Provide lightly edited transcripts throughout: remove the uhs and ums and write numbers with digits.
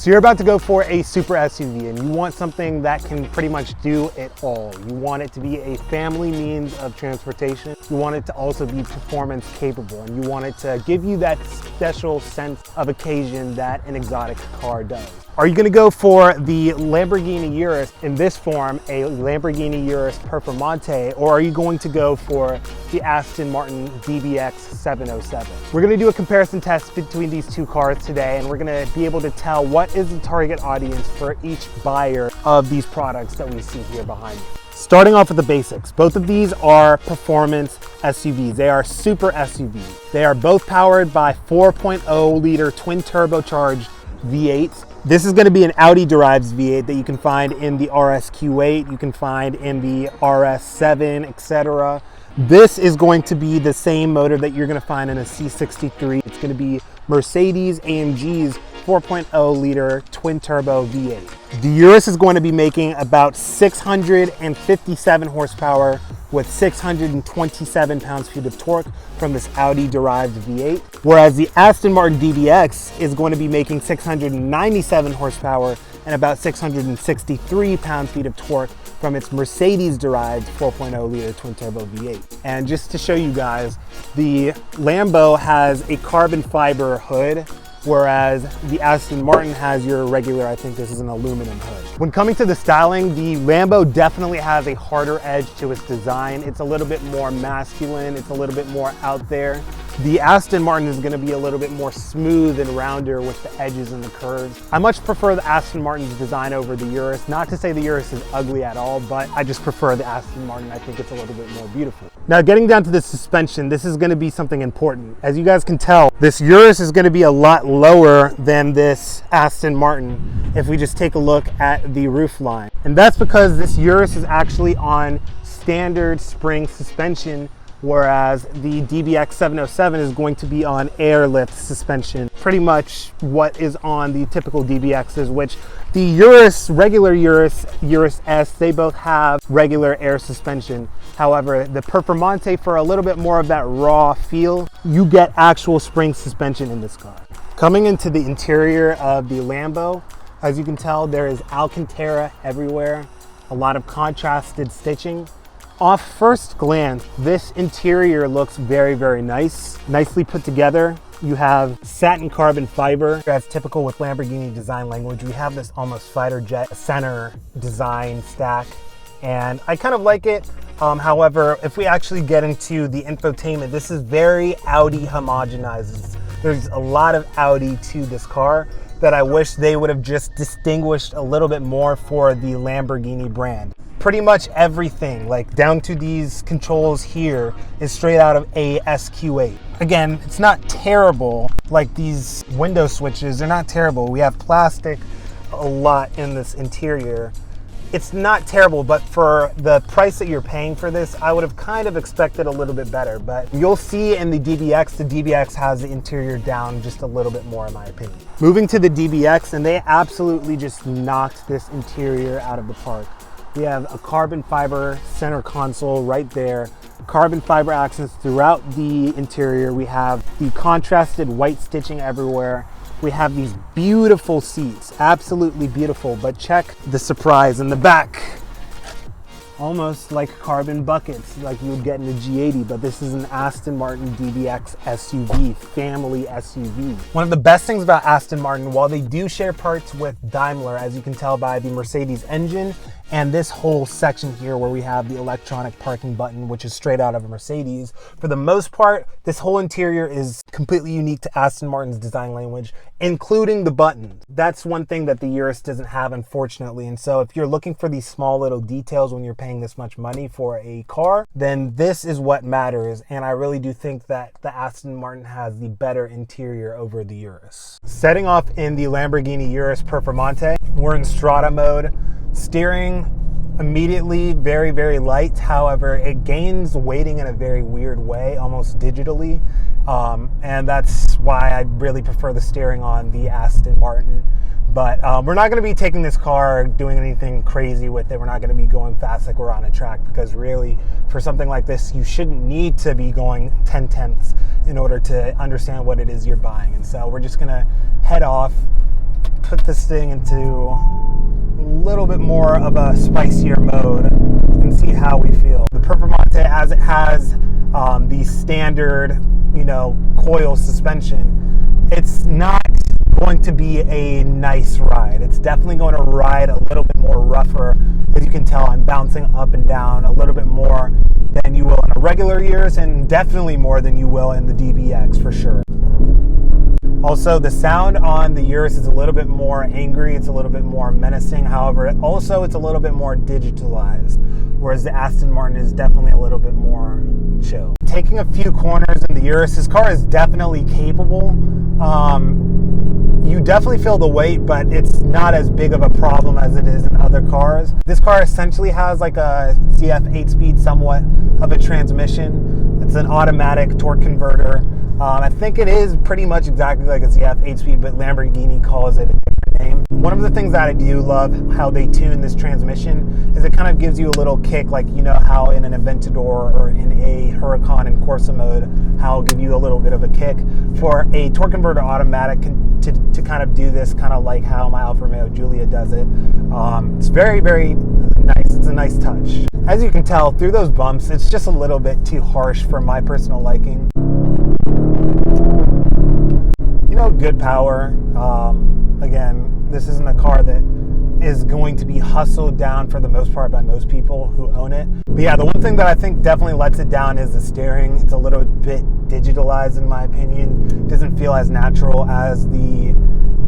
So you're about to go for a super SUV and you want something that can pretty much do it all. You want it to be a family means of transportation. You want it to also be performance capable, and you want it to give you that special sense of occasion that an exotic car does. Are you going to go for the Lamborghini Urus in this form, a Lamborghini Urus Performante, or are you going to go for the Aston Martin DBX 707? We're going to do a comparison test between these two cars today, and we're going to be able to tell what is the target audience for each buyer of these products that we see here behind me. Starting off with the basics, both of these are performance SUVs. They are super SUVs. They are both powered by 4.0 liter twin turbocharged V8s. This is going to be an Audi derived V8 that you can find in the RS Q8, you can find in the RS7, etc. This is going to be the same motor that you're going to find in a C63. It's going to be Mercedes-AMG's 4.0 liter twin turbo V8. The Urus is going to be making about 657 horsepower with 627 pounds-feet of torque from this Audi derived V8, whereas the Aston Martin DBX is going to be making 697 horsepower and about 663 pounds-feet of torque from its Mercedes derived 4.0 liter twin turbo V8. And just to show you guys, the Lambo has a carbon fiber hood, whereas the Aston Martin has your regular, I think this is an aluminum hood. When coming to the styling, the Lambo definitely has a harder edge to its design. It's a little bit more masculine, it's a little bit more out there. The Aston Martin is going to be a little bit more smooth and rounder with the edges and the curves. I much prefer the Aston Martin's design over the Urus. Not to say the Urus is ugly at all, but I just prefer the Aston Martin. I think it's a little bit more beautiful. Now, getting down to the suspension, this is going to be something important. As you guys can tell, this Urus is going to be a lot lower than this Aston Martin if we just take a look at the roof line. And that's because this Urus is actually on standard spring suspension, whereas the DBX 707 is going to be on airlift suspension, pretty much what is on the typical DBXs, which the Urus, regular Urus, Urus S, they both have regular air suspension. However, the Performante, for a little bit more of that raw feel, you get actual spring suspension in this car. Coming into the interior of the Lambo, as you can tell, there is Alcantara everywhere, a lot of contrasted stitching. Off first glance, this interior looks very, very nice, nicely put together. You have satin carbon fiber, as typical with Lamborghini design language. We have this almost fighter jet center design stack, and I kind of like it. However, if we actually get into the infotainment, this is very Audi homogenized. There's a lot of Audi to this car that I wish they would have just distinguished a little bit more for the Lamborghini brand. Pretty much everything, like down to these controls here, is straight out of a SQ8. Again, it's not terrible. Like these window switches, they're not terrible. We have plastic a lot in this interior. It's not terrible, but for the price that you're paying for this, I would have kind of expected a little bit better. But you'll see in the DBX has the interior down just a little bit more, in my opinion. Moving to the DBX, and they absolutely just knocked this interior out of the park. We have a carbon fiber center console right there, carbon fiber accents throughout the interior. We have the contrasted white stitching everywhere. We have these beautiful seats, absolutely beautiful, but check the surprise in the back. Almost like carbon buckets like you would get in a G80, but this is an Aston Martin DBX SUV, family SUV. One of the best things about Aston Martin, while they do share parts with Daimler, as you can tell by the Mercedes engine, and this whole section here where we have the electronic parking button, which is straight out of a Mercedes. For the most part, this whole interior is completely unique to Aston Martin's design language, including the buttons. That's one thing that the Urus doesn't have, unfortunately. And so if you're looking for these small little details when you're paying this much money for a car, then this is what matters. And I really do think that the Aston Martin has the better interior over the Urus. Setting off in the Lamborghini Urus Performante, we're in Strada mode. Steering immediately very, very light. However, it gains weighting in a very weird way, almost digitally. And that's why I really prefer the steering on the Aston Martin. But we're not going to be taking this car, doing anything crazy with it. We're not going to be going fast like we're on a track, because really, for something like this, you shouldn't need to be going 10/10ths in order to understand what it is you're buying. And so we're just going to head off, put this thing into a little bit more of a spicier mode and see how we feel. The Performante, as it has the standard, coil suspension, it's not going to be a nice ride. It's definitely going to ride a little bit more rougher. As you can tell, I'm bouncing up and down a little bit more than you will in a regular Urus, and definitely more than you will in the DBX for sure. Also, the sound on the Urus is a little bit more angry, it's a little bit more menacing. However, also it's a little bit more digitalized, whereas the Aston Martin is definitely a little bit more chill. Taking a few corners in the Urus, this car is definitely capable. You definitely feel the weight, but it's not as big of a problem as it is in other cars. This car essentially has like a ZF 8-speed, somewhat of a transmission. It's an automatic torque converter. I think it is pretty much exactly like a ZF 8-speed, but Lamborghini calls it a different name. One of the things that I do love how they tune this transmission is it kind of gives you a little kick, like how in an Aventador or in a Huracan in Corsa mode, how it'll give you a little bit of a kick. For a torque converter automatic to kind of do this, kind of like how my Alfa Romeo Giulia does it, it's very, very nice. It's a nice touch. As you can tell through those bumps, it's just a little bit too harsh for my personal liking. Good power. Again, this isn't a car that is going to be hustled down for the most part by most people who own it. But yeah, the one thing that I think definitely lets it down is the steering. It's a little bit digitalized in my opinion. It doesn't feel as natural as the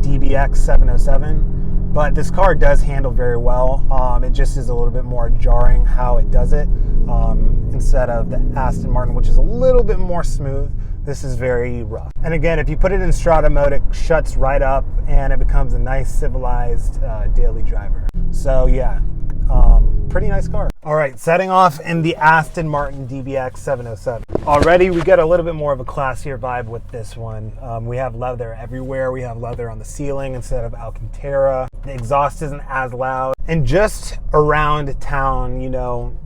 DBX 707, but this car does handle very well. It just is a little bit more jarring how it does it, instead of the Aston Martin, which is a little bit more smooth. This is very rough. And again, if you put it in Strata mode, it shuts right up and it becomes a nice civilized daily driver. So yeah, pretty nice car. All right, setting off in the Aston Martin DBX 707. Already we get a little bit more of a classier vibe with this one. We have leather everywhere. We have leather on the ceiling instead of Alcantara. The exhaust isn't as loud. And just around town,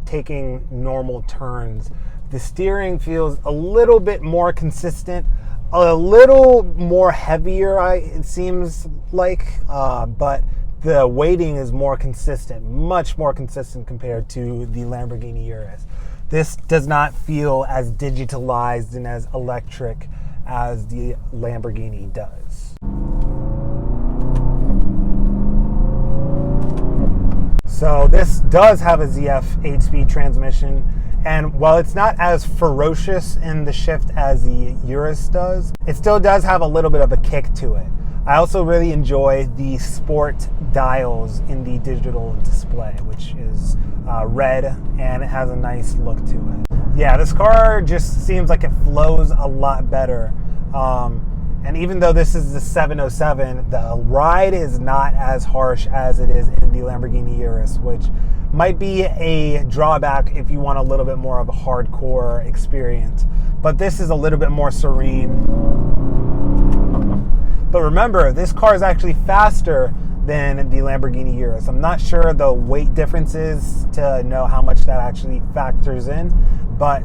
taking normal turns, the steering feels a little bit more consistent, a little more heavier, it seems like, but the weighting is more consistent, much more consistent compared to the Lamborghini Urus. This does not feel as digitalized and as electric as the Lamborghini does. So this does have a ZF 8-speed transmission. And while it's not as ferocious in the shift as the Urus does, it still does have a little bit of a kick to it. I also really enjoy the sport dials in the digital display, which is red and it has a nice look to it. Yeah, this car just seems like it flows a lot better. And even though this is the 707, the ride is not as harsh as it is in the Lamborghini Urus, which might be a drawback if you want a little bit more of a hardcore experience. But this is a little bit more serene. But remember, this car is actually faster than the Lamborghini Urus. I'm not sure the weight differences to know how much that actually factors in, but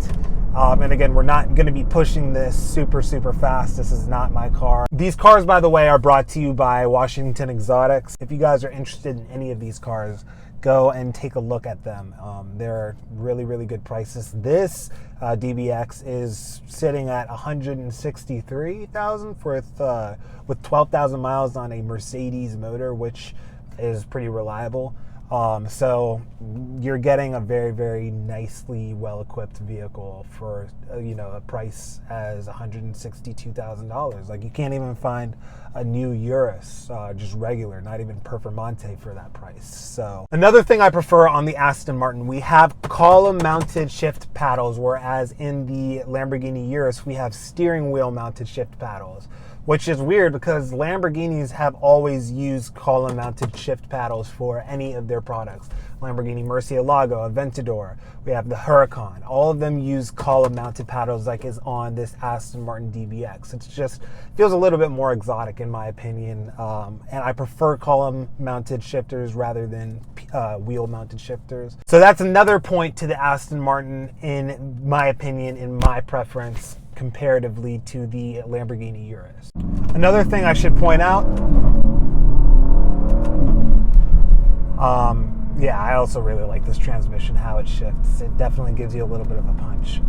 and again, we're not going to be pushing this super fast. This is not my car. These cars, by the way, are brought to you by Washington Exotics. If you guys are interested in any of these cars, go and take a look at them. They're really good prices. This DBX is sitting at $163,000 with 12,000 miles on a Mercedes motor, which is pretty reliable. So you're getting a very nicely well-equipped vehicle for a price as $162,000. Like, you can't even find a new Urus, just regular, not even Performante for that price. So another thing I prefer on the Aston Martin, we have column-mounted shift paddles, whereas in the Lamborghini Urus we have steering wheel-mounted shift paddles, which is weird because Lamborghinis have always used column-mounted shift paddles for any of their products. Lamborghini Murcielago, Aventador, we have the Huracan. All of them use column-mounted paddles like is on this Aston Martin DBX. It just feels a little bit more exotic in my opinion, and I prefer column-mounted shifters rather than wheel-mounted shifters. So that's another point to the Aston Martin in my opinion, in my preference, comparatively to the Lamborghini Urus. Another thing I should point out Yeah, I also really like this transmission, how it shifts. It definitely gives you a little bit of a punch.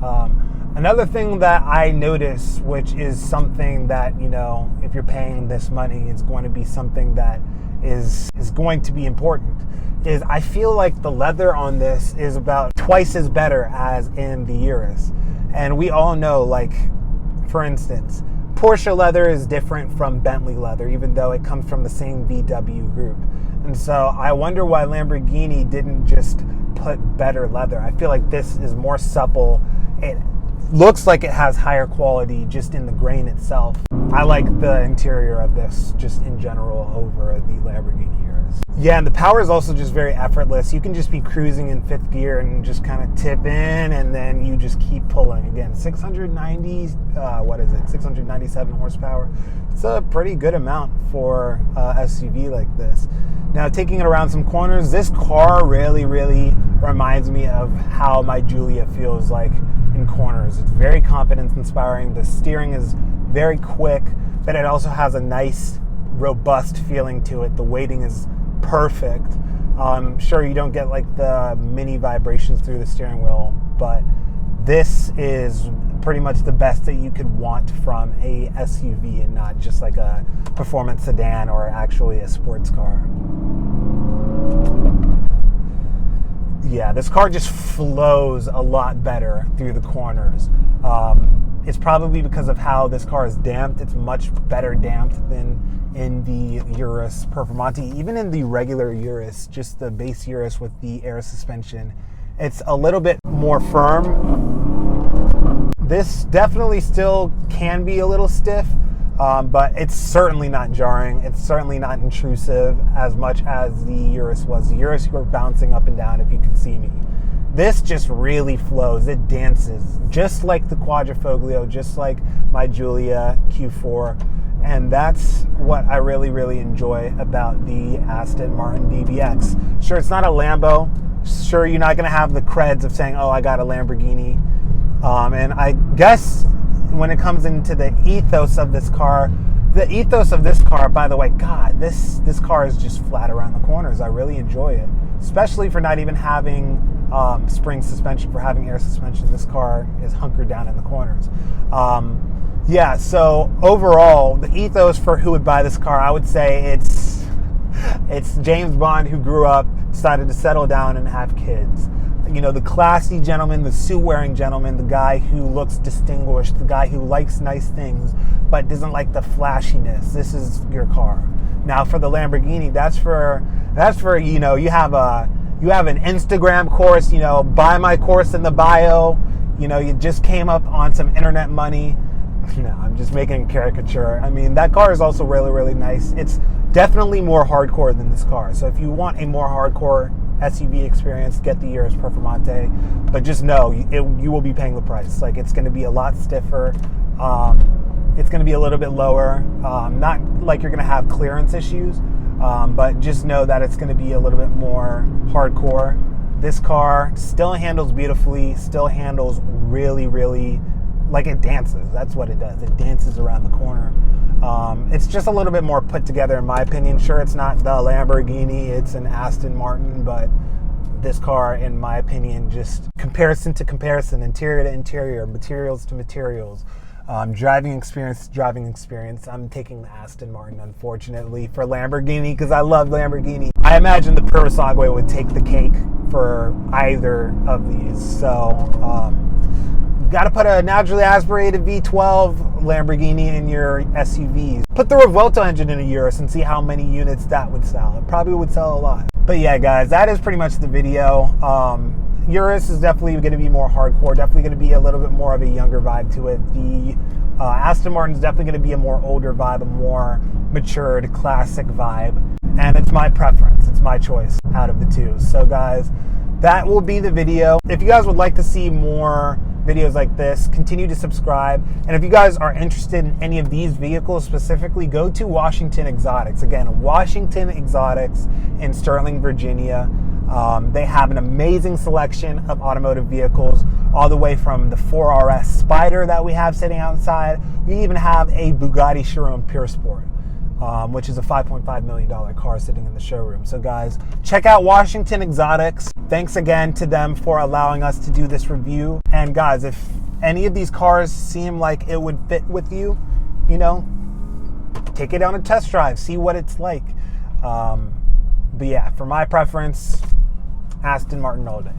Another thing that I notice, which is something that, you know, if you're paying this money, it's going to be something that is going to be important, is I feel like the leather on this is about twice as better as in the Urus. And we all know, like, for instance, Porsche leather is different from Bentley leather, even though it comes from the same VW group. And so I wonder why Lamborghini didn't just put better leather. I feel like this is more supple. It looks like it has higher quality just in the grain itself. I like the interior of this just in general over the Lamborghini Urus. Yeah, and the power is also just very effortless. You can just be cruising in 5th gear and just kind of tip in, and then you just keep pulling. Again, 697 horsepower. It's a pretty good amount for a SUV like this. Now, taking it around some corners, this car really, really reminds me of how my Giulia feels like in corners. It's very confidence-inspiring. The steering is very quick, but it also has a nice, robust feeling to it. The weighting is perfect. Sure, you don't get like the mini vibrations through the steering wheel, but this is pretty much the best that you could want from a SUV and not just like a performance sedan or actually a sports car. Yeah, this car just flows a lot better through the corners. It's probably because of how this car is damped. It's much better damped than in the Urus Performante. Even in the regular Urus, just the base Urus with the air suspension, it's a little bit more firm. This definitely still can be a little stiff, but it's certainly not jarring. It's certainly not intrusive as much as the Urus was. The Urus, you were bouncing up and down if you could see me. This just really flows. It dances, just like the Quadrifoglio, just like my Giulia Q4. And that's what I really, really enjoy about the Aston Martin DBX. Sure, it's not a Lambo. Sure, you're not going to have the creds of saying, oh, I got a Lamborghini. And I guess when it comes into the ethos of this car, by the way, God, this car is just flat around the corners. I really enjoy it, especially for not even having spring suspension, for having air suspension. This car is hunkered down in the corners. Yeah, so overall, the ethos for who would buy this car, I would say it's James Bond who grew up, decided to settle down and have kids. You know, the classy gentleman, the suit-wearing gentleman, the guy who looks distinguished, the guy who likes nice things but doesn't like the flashiness. This is your car. Now, for the Lamborghini, that's for you know, you have an Instagram course, you know, buy my course in the bio. You know, you just came up on some internet money. No, I'm just making a caricature. I mean, that car is also really, really nice. It's definitely more hardcore than this car. So if you want a more hardcore SUV experience, get the Urus Performante. But just know, you will be paying the price. Like, it's going to be a lot stiffer. It's going to be a little bit lower. Not like you're going to have clearance issues, but just know that it's going to be a little bit more hardcore. This car still handles beautifully, still handles really, really like it dances. That's what it does. It dances around the corner. It's just a little bit more put together in my opinion. Sure, it's not the Lamborghini, it's an Aston Martin, but this car, in my opinion, just comparison to comparison, interior to interior, materials to materials, driving experience to driving experience, I'm taking the Aston Martin, unfortunately, for Lamborghini, because I love Lamborghini. I imagine the Performante would take the cake for either of these. So, got to put a naturally aspirated V12 Lamborghini in your SUVs. Put the Revuelto engine in a Urus and see how many units that would sell. It probably would sell a lot. But yeah, guys, that is pretty much the video. Urus is definitely going to be more hardcore, definitely going to be a little bit more of a younger vibe to it. The Aston Martin is definitely going to be a more older vibe, a more matured, classic vibe. And it's my preference. It's my choice out of the two. So guys, that will be the video. If you guys would like to see more videos like this, continue to subscribe. And if you guys are interested in any of these vehicles specifically, go to Washington Exotics. Again, Washington Exotics in Sterling, Virginia. They have an amazing selection of automotive vehicles, all the way from the 4RS Spider that we have sitting outside. We even have a Bugatti Chiron Pure Sport. which is a $5.5 million car sitting in the showroom. So guys, check out Washington Exotics. Thanks again to them for allowing us to do this review. And guys, if any of these cars seem like it would fit with you, you know, take it on a test drive, see what it's like. But yeah, for my preference, Aston Martin all day.